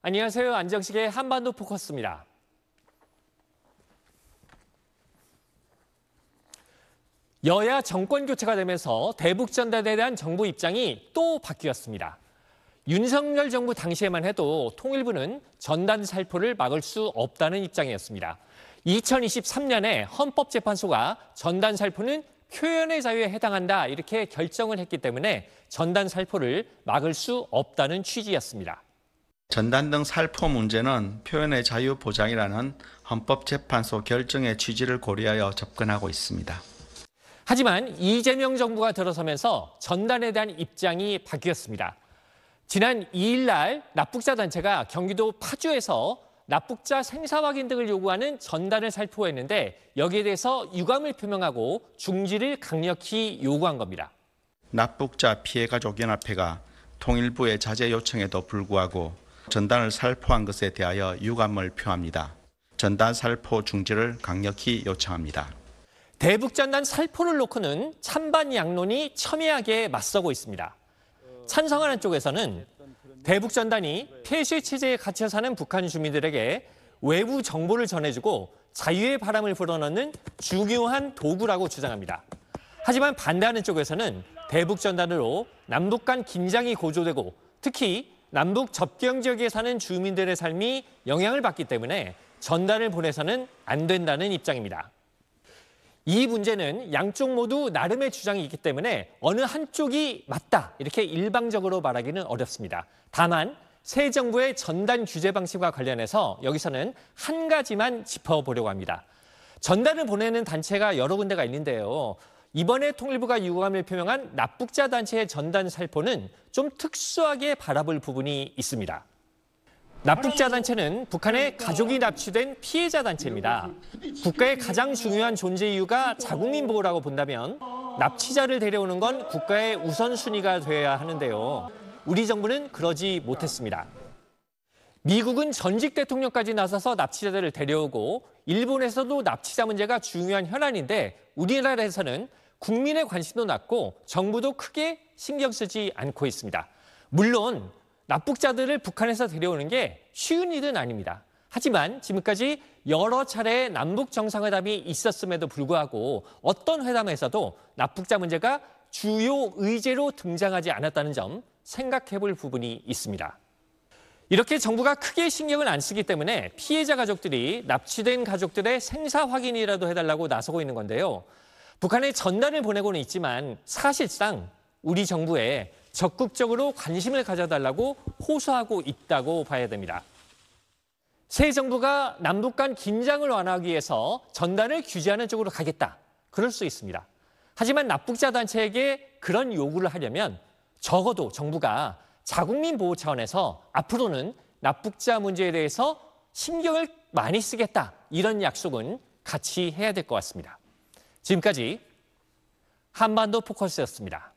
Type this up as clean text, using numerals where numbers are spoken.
안녕하세요. 안정식의 한반도 포커스입니다. 여야 정권 교체가 되면서 대북 전단에 대한 정부 입장이 또 바뀌었습니다. 윤석열 정부 당시에만 해도 통일부는 전단 살포를 막을 수 없다는 입장이었습니다. 2023년에 헌법재판소가 전단 살포는 표현의 자유에 해당한다 이렇게 결정을 했기 때문에 전단 살포를 막을 수 없다는 취지였습니다. 전단 등 살포 문제는 표현의 자유 보장이라는 헌법재판소 결정의 취지를 고려하여 접근하고 있습니다. 하지만 이재명 정부가 들어서면서 전단에 대한 입장이 바뀌었습니다. 지난 2일 날 납북자 단체가 경기도 파주에서 납북자 생사 확인 등을 요구하는 전단을 살포했는데 여기에 대해서 유감을 표명하고 중지를 강력히 요구한 겁니다. 납북자 피해가족연합회가 통일부의 자제 요청에도 불구하고 전단을 살포한 것에 대하여 유감을 표합니다. 전단 살포 중지를 강력히 요청합니다. 대북전단 살포를 놓고는 찬반 양론이 첨예하게 맞서고 있습니다. 찬성하는 쪽에서는 대북전단이 폐쇄 체제에 갇혀 사는 북한 주민들에게 외부 정보를 전해주고 자유의 바람을 불어넣는 중요한 도구라고 주장합니다. 하지만 반대하는 쪽에서는 대북전단으로 남북 간 긴장이 고조되고 특히 남북 접경 지역에 사는 주민들의 삶이 영향을 받기 때문에 전단을 보내서는 안 된다는 입장입니다. 이 문제는 양쪽 모두 나름의 주장이 있기 때문에 어느 한쪽이 맞다 이렇게 일방적으로 말하기는 어렵습니다. 다만 새 정부의 전단 규제 방식과 관련해서 여기서는 한 가지만 짚어보려고 합니다. 전단을 보내는 단체가 여러 군데가 있는데요. 이번에 통일부가 유감을 표명한 납북자 단체의 전단 살포는 좀 특수하게 바라볼 부분이 있습니다. 납북자 단체는 북한에 가족이 납치된 피해자 단체입니다. 국가의 가장 중요한 존재 이유가 자국민 보호라고 본다면 납치자를 데려오는 건 국가의 우선순위가 되어야 하는데요. 우리 정부는 그러지 못했습니다. 미국은 전직 대통령까지 나서서 납치자들을 데려오고 일본에서도 납치자 문제가 중요한 현안인데 우리나라에서는 국민의 관심도 낮고 정부도 크게 신경 쓰지 않고 있습니다. 물론 납북자들을 북한에서 데려오는 게 쉬운 일은 아닙니다. 하지만 지금까지 여러 차례 남북 정상회담이 있었음에도 불구하고 어떤 회담에서도 납북자 문제가 주요 의제로 등장하지 않았다는 점 생각해 볼 부분이 있습니다. 이렇게 정부가 크게 신경을 안 쓰기 때문에 피해자 가족들이 납치된 가족들의 생사 확인이라도 해달라고 나서고 있는 건데요. 북한에 전단을 보내고는 있지만 사실상 우리 정부에 적극적으로 관심을 가져달라고 호소하고 있다고 봐야 됩니다. 새 정부가 남북 간 긴장을 완화하기 위해서 전단을 규제하는 쪽으로 가겠다. 그럴 수 있습니다. 하지만 납북자 단체에게 그런 요구를 하려면 적어도 정부가 자국민 보호 차원에서 앞으로는 납북자 문제에 대해서 신경을 많이 쓰겠다. 이런 약속은 같이 해야 될 것 같습니다. 지금까지 한반도 포커스였습니다.